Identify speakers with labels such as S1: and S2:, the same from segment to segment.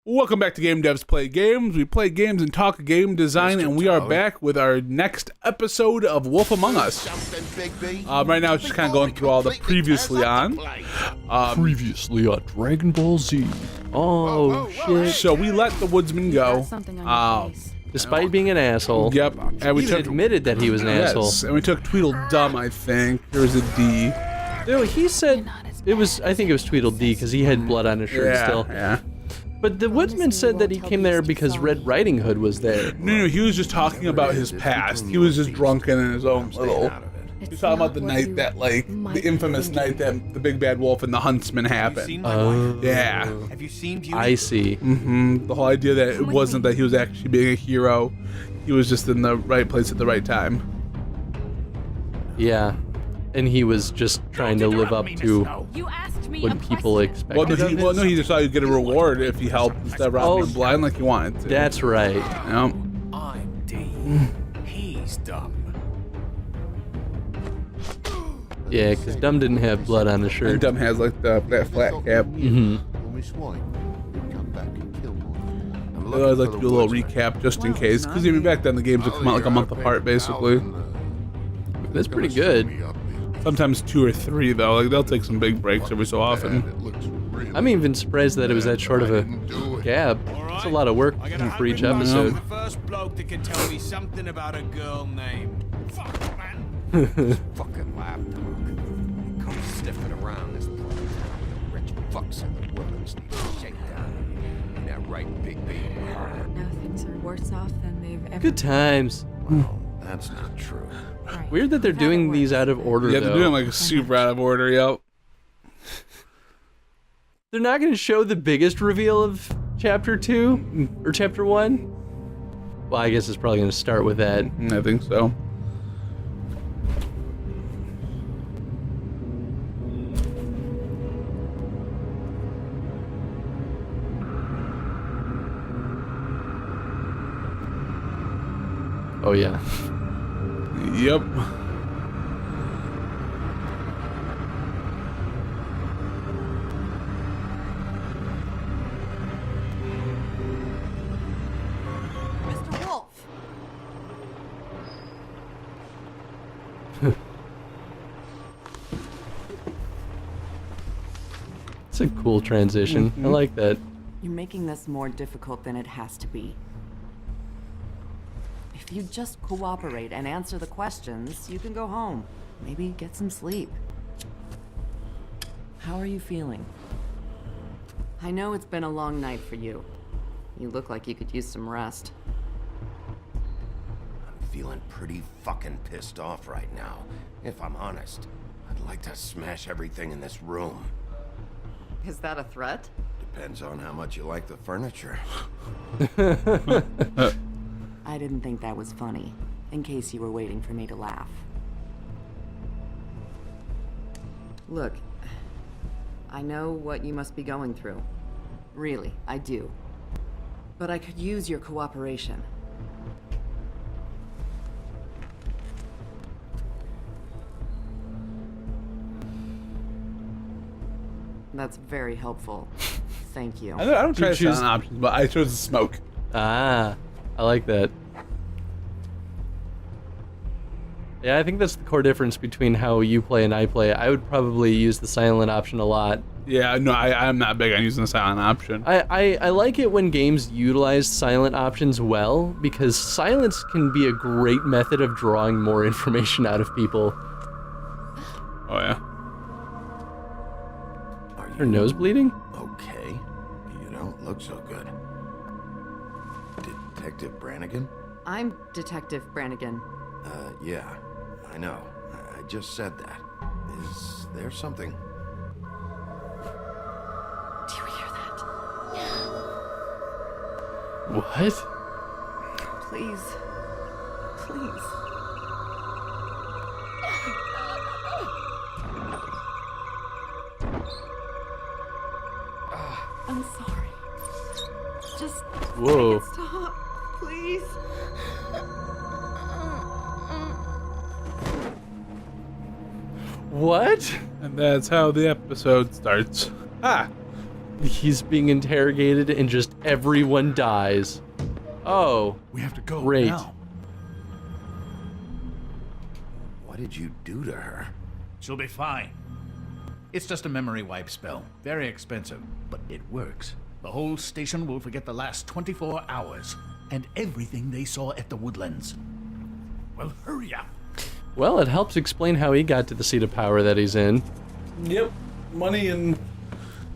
S1: Welcome back to Game Devs Play Games. We play games and talk game design, and we are back with our next episode of Wolf Among Us. Right now, it's just kind of going through all the previously on.
S2: Previously on Dragon Ball Z.
S3: Oh, shit.
S1: So we let the woodsman go.
S3: Despite being an asshole.
S1: Yep. And we
S3: He
S1: took
S3: admitted that he was an asshole.
S1: and we took Tweedledum, I think. There was a D.
S3: No, he said it was, I think it was Tweedledee because he had blood on his shirt still.
S1: Yeah.
S3: But the woodsman said that he came there because Red Riding Hood was there.
S1: No, he was just talking about his past. He was just drunken in his own little... He was talking about the night that, like, the infamous night that the Big Bad Wolf and the Huntsman happened.
S3: Oh.
S1: Yeah.
S4: Have you seen Beauty?
S3: I see.
S1: The whole idea that it wasn't that he was actually being a hero. He was just in the right place at the right time.
S3: Yeah. And he was just trying to live up to what people expected of him.
S1: No, he just thought he'd get a reward if he helped instead of robbing him blind like he wanted to.
S3: That's right.
S1: Yep.
S4: I'm D. He's dumb.
S3: Yeah, because Dumb didn't have blood on his
S1: And
S3: shirt.
S1: Dumb has like that flat cap.
S3: Mm-hmm.
S1: I always like to do a little recap just in case, because even back then the games would come out like a month apart basically.
S3: That's pretty good.
S1: Sometimes 2 or 3 though, like they'll take some big breaks every so often.
S3: I'm even surprised that it was that short of a gap. It's a lot of work for each episode.
S4: The first bloke that can tell me something about a girl named. Fuck, man.
S5: Fucking lapdog. He comes sniffing around this place. Rich fucks in the woods need to shake down. Ain't that right, Big B?
S6: Now things are worse off than they've ever
S3: Good times.
S5: Well, that's not true.
S6: Right.
S3: Weird that they're doing these out of order,
S1: Yeah,
S3: though.
S1: they're doing like super out of order, yep.
S3: They're not going to show the biggest reveal of Chapter 2? Or Chapter 1? Well, I guess it's probably going to start with that.
S1: I think so.
S3: Oh, yeah.
S1: Yep.
S6: Mr. Wolf.
S3: It's a cool transition. I like that.
S7: You're making this more difficult than it has to be. If you just cooperate and answer the questions, you can go home. Maybe get some sleep. How are you feeling? I know it's been a long night for you. You look like you could use some rest.
S5: I'm feeling pretty fucking pissed off right now. If I'm honest, I'd like to smash everything in this room.
S7: Is that a threat?
S5: Depends on how much you like the furniture.
S7: I didn't think that was funny, in case you were waiting for me to laugh. Look, I know what you must be going through. Really, I do. But I could use your cooperation. That's very helpful. Thank you.
S1: I don't try to
S3: choose-
S1: silent options, but I chose the smoke.
S3: Ah, I like that. Yeah, I think that's the core difference between how you play and I play. I would probably use the silent option a lot.
S1: Yeah, no, I'm not big on using the silent option.
S3: I like it when games utilize silent options well, because silence can be a great method of drawing more information out of people.
S1: Oh yeah.
S5: Are
S3: Her nose bleeding?
S5: okay? You don't look so good. Detective Brannigan?
S7: I'm Detective Brannigan.
S5: Yeah, I know. I just said that. Is there something?
S7: Do you hear that?
S3: What?
S7: Please. Please. I'm sorry. Just
S3: Whoa.
S7: stop, please.
S3: What?
S1: And that's how the episode starts. Ah,
S3: He's being interrogated and just everyone dies. Oh,
S8: We have to go
S3: great.
S8: now.
S5: What did you do to her?
S8: She'll be fine. It's just a memory wipe spell. Very expensive, but it works. The whole station will forget the last 24 hours and everything they saw at the Woodlands. Well, hurry up.
S3: Well, it helps explain how he got to the seat of power that he's in.
S1: Yep. Money and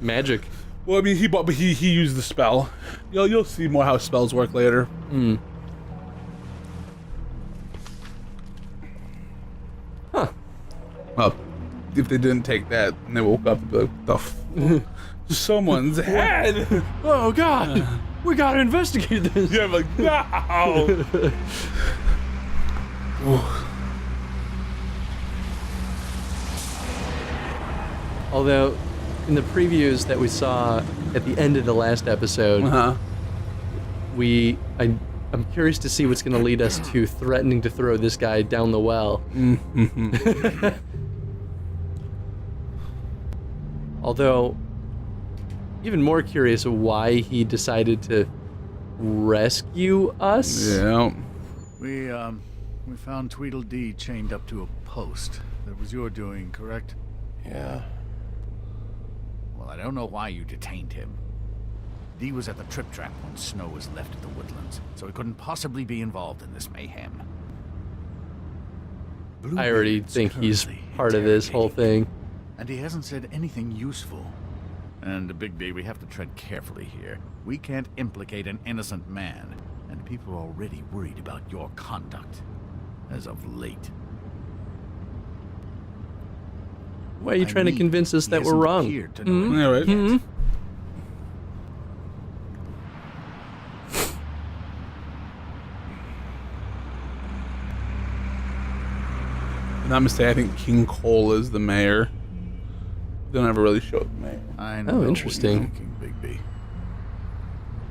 S3: Magic.
S1: well, I mean, but he used the spell. You'll see more how spells work later.
S3: Huh.
S1: Well, if they didn't take that and they woke up, they'd be like, "What the f- someone's head."
S3: Oh God, we gotta investigate this.
S1: Yeah, I'm like, no.
S3: Although, in the previews that we saw at the end of the last episode, I'm curious to see what's going to lead us to threatening to throw this guy down the well. Although, even more curious why he decided to rescue us.
S1: Yeah.
S8: We found Tweedledee chained up to a post. That was your doing, correct?
S5: Yeah.
S8: Well, I don't know why you detained him. Dee was at the trip trap when Snow was left at the Woodlands, so he couldn't possibly be involved in this mayhem.
S3: I already
S8: Bluebeard's
S3: think he's
S8: currently
S3: part of this whole
S8: interrogating,
S3: thing.
S8: and he hasn't said anything useful. And Bigby, we have to tread carefully here. We can't implicate an innocent man, and people are already worried about your conduct. As of late.
S3: Why are you trying to convince us that we're wrong?
S1: Yeah, right. Not mistaken, I think King Cole is the mayor. They don't ever really show the mayor.
S8: I know
S3: interesting.
S8: what you're thinking, Bigby.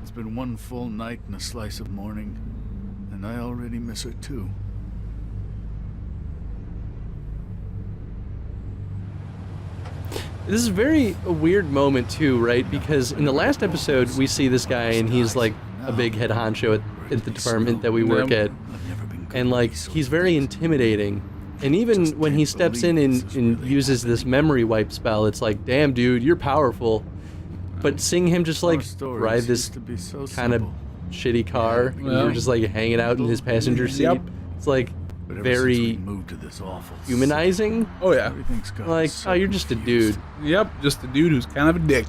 S8: It's been one full night and a slice of morning, and I already miss her too.
S3: This is a weird moment too, right? Because in the last episode, we see this guy and he's like a big head honcho at the department that we work at. And like, he's very intimidating. And even when he steps in and uses this memory wipe spell, it's like, damn dude, you're powerful. But seeing him just like ride this kind of shitty car, and you're just like hanging out in his passenger seat, it's like very humanizing.
S1: Oh yeah.
S3: Like, oh, you're just a dude.
S1: Yep, just a dude who's kind of a dick.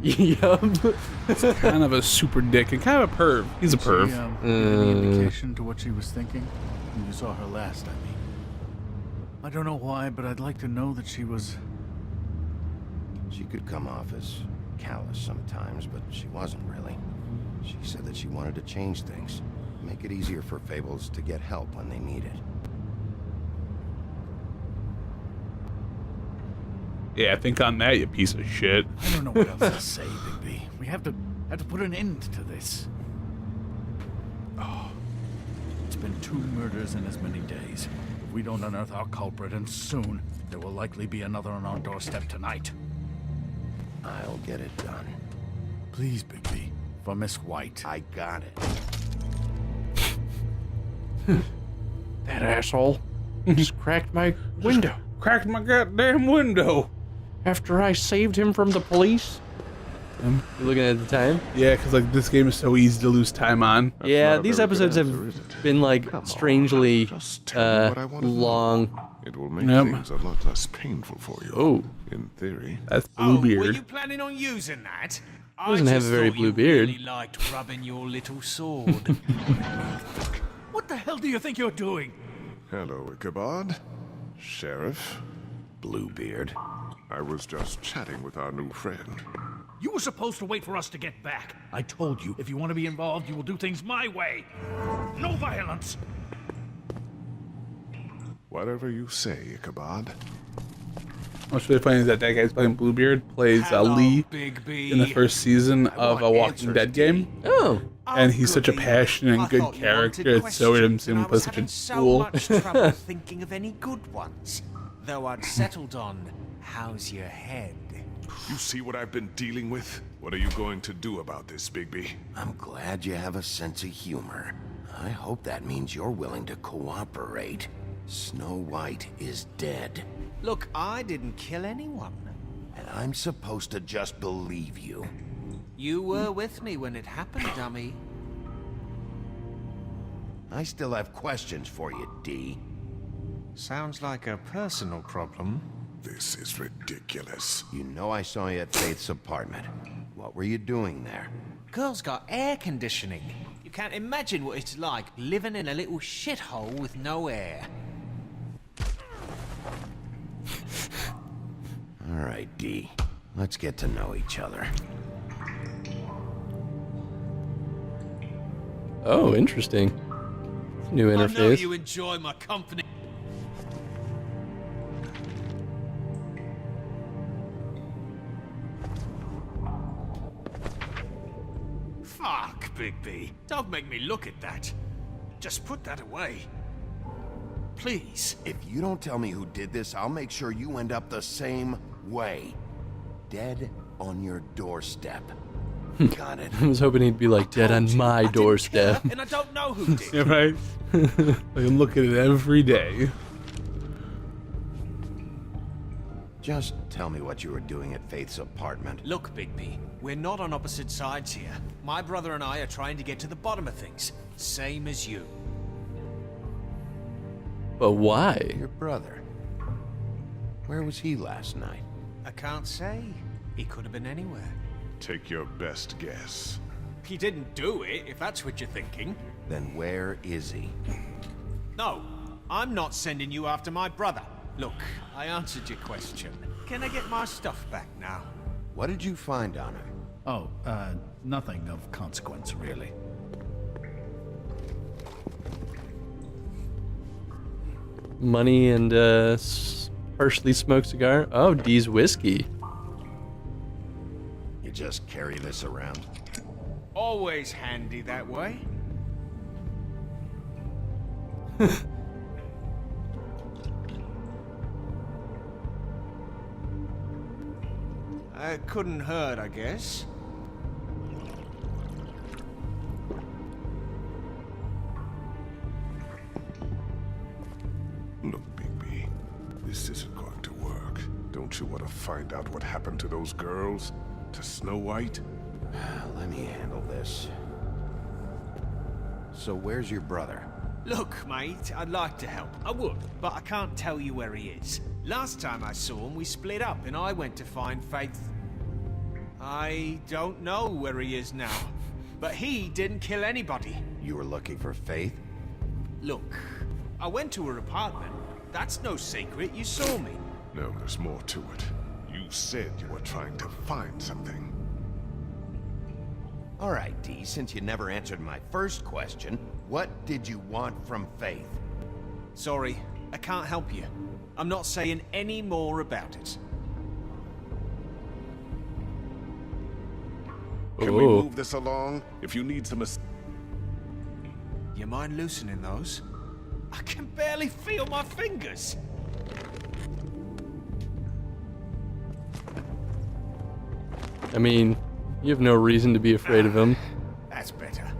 S3: Yup.
S1: Kind of a super dick and kind of a perv. He's a perv.
S8: Any indication to what she was thinking when you saw her last, I mean? I don't know why, but I'd like to know that she was...
S5: She could come off as callous sometimes, but she wasn't really. She said that she wanted to change things, make it easier for Fables to get help when they need it.
S1: Yeah, think on that, you piece of shit.
S8: I don't know what else to say, Bigby. We have to put an end to this. Oh, it's been 2 murders in as many days. If we don't unearth our culprit, and soon, there will likely be another on our doorstep tonight.
S5: I'll get it done.
S8: Please, Bigby, for Miss White.
S5: I got it.
S2: That asshole just cracked my window
S1: Cracked my goddamn window.
S2: after I saved him from the police.
S3: You looking at the time?
S1: Yeah, because like this game is so easy to lose time on.
S3: Yeah, these episodes have been like strangely
S9: Just tell me what I want to know.
S3: long.
S9: It will make
S1: Yep.
S9: things a lot less painful for you.
S3: Oh.
S9: In theory.
S1: That's
S4: Oh, were
S1: Bluebeard.
S4: you planning on using that?
S3: Doesn't have a very blue beard.
S4: Really liked rubbing your little sword.
S8: What the hell do you think you're doing?
S9: Hello, Ichabod. Sheriff.
S5: Bluebeard.
S9: I was just chatting with our new friend.
S8: You were supposed to wait for us to get back. I told you, if you want to be involved, you will do things my way. No violence.
S9: Whatever you say, Ichabod.
S1: What's really funny is that guy's playing Bluebeard plays
S4: Hello,
S1: Lee
S4: Bigby.
S1: in the first season of a Walking Dead game.
S3: Oh,
S1: And he's such a passionate and good character. It's so weird to see him play such a fool.
S4: much trouble thinking of any good ones. Though I'd settled on, how's your head?
S9: You see what I've been dealing with? What are you going to do about this, Bigby?
S5: I'm glad you have a sense of humor. I hope that means you're willing to cooperate. Snow White is dead.
S4: Look, I didn't kill anyone.
S5: And I'm supposed to just believe you.
S4: You were with me when it happened, dummy.
S5: I still have questions for you, D.
S4: Sounds like a personal problem.
S9: This is ridiculous.
S5: You know I saw you at Faith's apartment. What were you doing there?
S4: Girl's got air conditioning. You can't imagine what it's like living in a little shithole with no air.
S5: All right, D. Let's get to know each other.
S3: Oh, interesting. New
S4: I know
S3: interface.
S4: you enjoy my company. Fuck, Bigby. Don't make me look at that. Just put that away. Please.
S5: If you don't tell me who did this, I'll make sure you end up the same way. Dead on your doorstep. Got it?
S3: I was hoping he'd be like dead on my doorstep.
S4: And I don't know who did.
S1: Yeah, right? I can look at it every day.
S5: Just tell me what you were doing at Faith's apartment.
S4: Look, Bigby, we're not on opposite sides here. My brother and I are trying to get to the bottom of things. Same as you.
S3: But why?
S5: Your brother. Where was he last night?
S4: I can't say. He could have been anywhere.
S9: Take your best guess.
S4: He didn't do it, if that's what you're thinking.
S5: Then where is he?
S4: No, I'm not sending you after my brother. Look, I answered your question. Can I get my stuff back now?
S5: What did you find on him?
S8: Oh, nothing of consequence, really.
S3: Money and partially smoked cigar. Oh, D's whiskey.
S5: You just carry this around?
S4: Always handy that way. Couldn't hurt, I guess.
S9: Look, Bigby, this isn't going to work. Don't you want to find out what happened to those girls? To Snow White?
S5: Let me handle this. So where's your brother?
S4: Look, mate, I'd like to help. I would, but I can't tell you where he is. Last time I saw him, we split up and I went to find Faith. I don't know where he is now, but he didn't kill anybody.
S5: You were looking for Faith?
S4: Look, I went to her apartment. That's no secret, you saw me.
S9: No, there's more to it. You said you were trying to find something.
S5: All right, D, since you never answered my first question, what did you want from Faith?
S4: Sorry, I can't help you. I'm not saying any more about it.
S9: Can we move this along? If you need some
S4: You mind loosening those? I can barely feel my fingers.
S3: I mean, you have no reason to be afraid of him.
S4: That's better.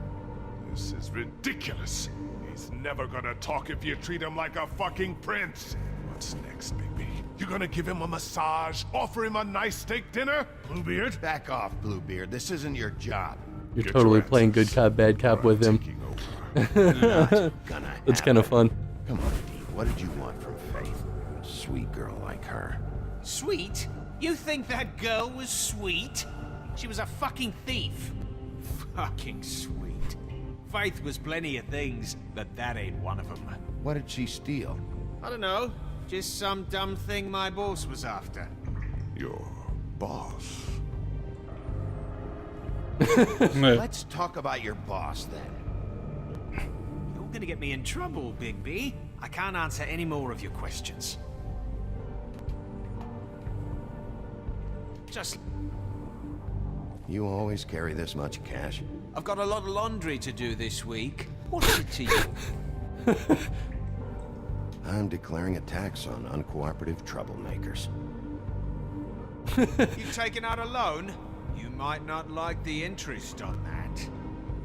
S9: This is ridiculous. He's never gonna talk if you treat him like a fucking prince. What's next, baby? You gonna give him a massage? Offer him a nice steak dinner? Bluebeard?
S5: Back off, Bluebeard. This isn't your job.
S3: You're
S9: Get
S3: totally
S9: your
S3: playing good
S9: answers.
S3: cop, bad cop with him.
S9: Taking over.
S5: Gonna
S3: That's kind of
S5: happen.
S3: fun.
S5: Come on, D. What did you want from Faith? A sweet girl like her.
S4: Sweet? You think that girl was sweet? She was a fucking thief. Fucking sweet. Faith was plenty of things, but that ain't one of them.
S5: What did she steal?
S4: I don't know. Just some dumb thing my boss was after.
S9: Your boss.
S5: Let's talk about your boss, then.
S4: You're gonna get me in trouble, Big B. I can't answer any more of your questions. Just...
S5: You always carry this much cash?
S4: I've got a lot of laundry to do this week. What's it to you?
S5: I'm declaring a tax on uncooperative troublemakers.
S4: You've taken out a loan? You might not like the interest on that.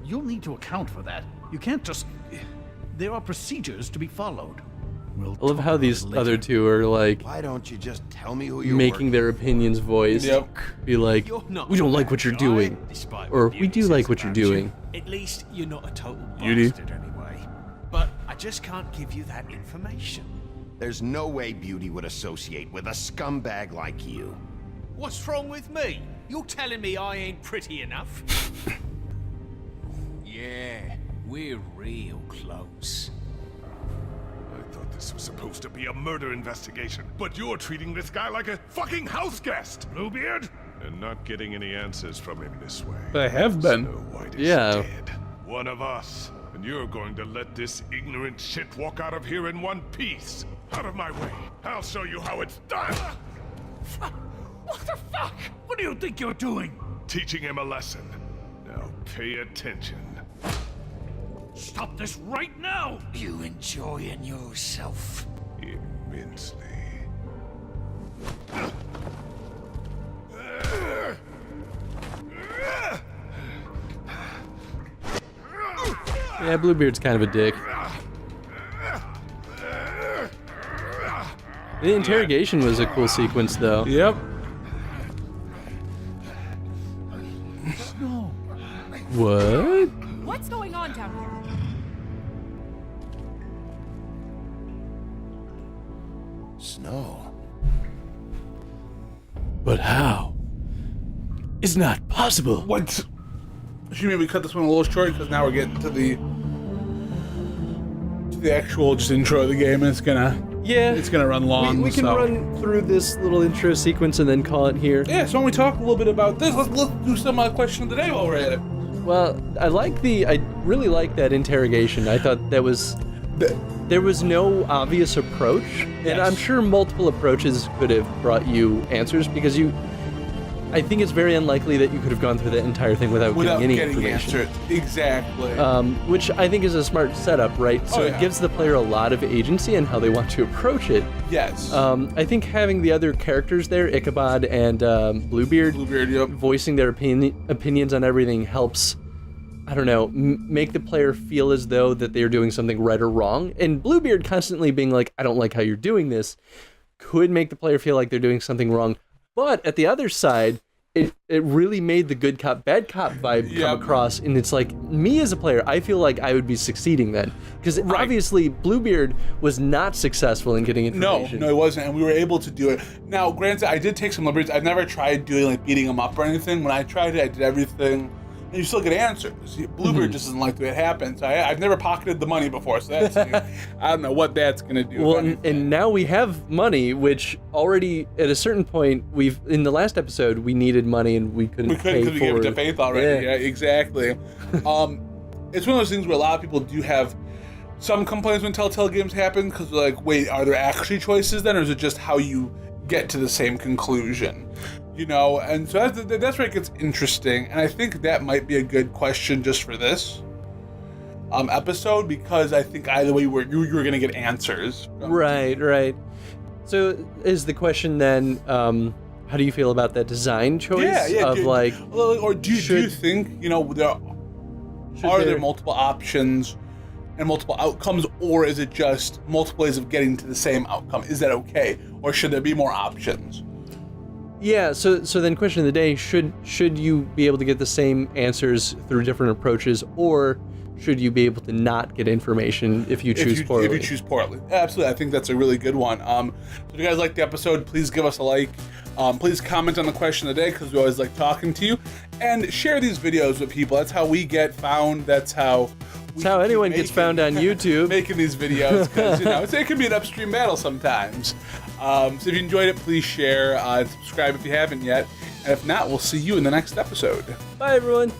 S8: You'll need to account for that. You can't just... There are procedures to be followed. We'll
S3: I love how these other two are like
S5: Why don't you just tell me who you're
S3: making their opinions voiced.
S1: Yep.
S3: Be like,
S4: You're not
S3: we don't
S4: a
S3: like
S4: bad
S3: what you're
S4: guy,
S3: doing.
S4: despite
S3: Or
S4: what
S3: we do
S4: Beauty
S3: like
S4: says
S3: what you're
S4: about you.
S3: doing.
S4: At least you're not a total
S1: Beauty.
S4: bastard anyway. But I just can't give you that information.
S5: There's no way Beauty would associate with a scumbag like you.
S4: What's wrong with me? You're telling me I ain't pretty enough? Yeah, we're real close.
S9: I thought this was supposed to be a murder investigation, but you're treating this guy like a fucking house guest, Bluebeard! And not getting any answers from him this way.
S1: They have been.
S9: Snow White is
S3: Yeah.
S9: dead. One of us. And you're going to let this ignorant shit walk out of here in one piece. Out of my way. I'll show you how it's done.
S8: What the fuck? What do you think you're doing?
S9: Teaching him a lesson. Now pay attention.
S8: Stop this right now!
S4: You enjoying yourself?
S9: Immensely.
S3: Yeah, Bluebeard's kind of a dick. The interrogation was a cool sequence, though.
S1: Yep.
S3: What?
S6: What's going on down here?
S5: Snow.
S3: But how? It's not possible.
S1: What? Should maybe cut this one a little short because now we're getting to the actual just intro of the game, and it's gonna run long.
S3: We can
S1: so.
S3: run through this little intro sequence and then call it here.
S1: Yeah, so when we talk a little bit about this, let's do some question of the day while we're at it.
S3: Well, I really like that interrogation. I thought that was there was no obvious approach, and
S1: Yes.
S3: I'm sure multiple approaches could have brought you answers because I think it's very unlikely that you could have gone through that entire thing without getting any information.
S1: answered. Exactly.
S3: Which I think is a smart setup, right? So
S1: Oh,
S3: it
S1: yeah.
S3: gives the player a lot of agency in how they want to approach it.
S1: yes.
S3: I think having the other characters there, Ichabod and Bluebeard,
S1: Yep.
S3: voicing their opinions on everything helps, I don't know, make the player feel as though that they're doing something right or wrong. And Bluebeard constantly being like, I don't like how you're doing this, could make the player feel like they're doing something wrong. But at the other side, it really made the good cop, bad cop vibe
S1: Yep.
S3: come across. And it's like, me as a player, I feel like I would be succeeding then. Because obviously, Bluebeard was not successful in getting information.
S1: No, it wasn't, and we were able to do it. Now, granted, I did take some liberties. I've never tried doing like beating him up or anything. When I tried it, I did everything, and you still get answers. Bluebeard just doesn't like the way it happens. I've never pocketed the money before, so that's new. I don't know what that's gonna do.
S3: Well, and now we have money, which already at a certain point in the last episode we needed money and we couldn't pay
S1: because we gave it to Faith already. Yeah, exactly. It's one of those things where a lot of people do have some complaints when Telltale games happen because they're like, wait, are there actually choices then, or is it just how you get to the same conclusion? You know, and so that's where it gets interesting, and I think that might be a good question just for this episode, because I think either way you were going to get answers.
S3: Right. So is the question then, how do you feel about that design choice?
S1: Or do you think, you know, are there multiple options and multiple outcomes, or is it just multiple ways of getting to the same outcome? Is that okay, or should there be more options?
S3: Yeah, so then question of the day, should you be able to get the same answers through different approaches, or should you be able to not get information if you choose poorly?
S1: If you choose poorly. Absolutely, I think that's a really good one. So if you guys liked the episode, please give us a like. Please comment on the question of the day, because we always like talking to you. And share these videos with people. That's how we get found. That's how
S3: anyone gets found on YouTube.
S1: Making these videos, because you know, it can be an upstream battle sometimes. So if you enjoyed it, please share, subscribe if you haven't yet, and if not, we'll see you in the next episode.
S3: Bye, everyone.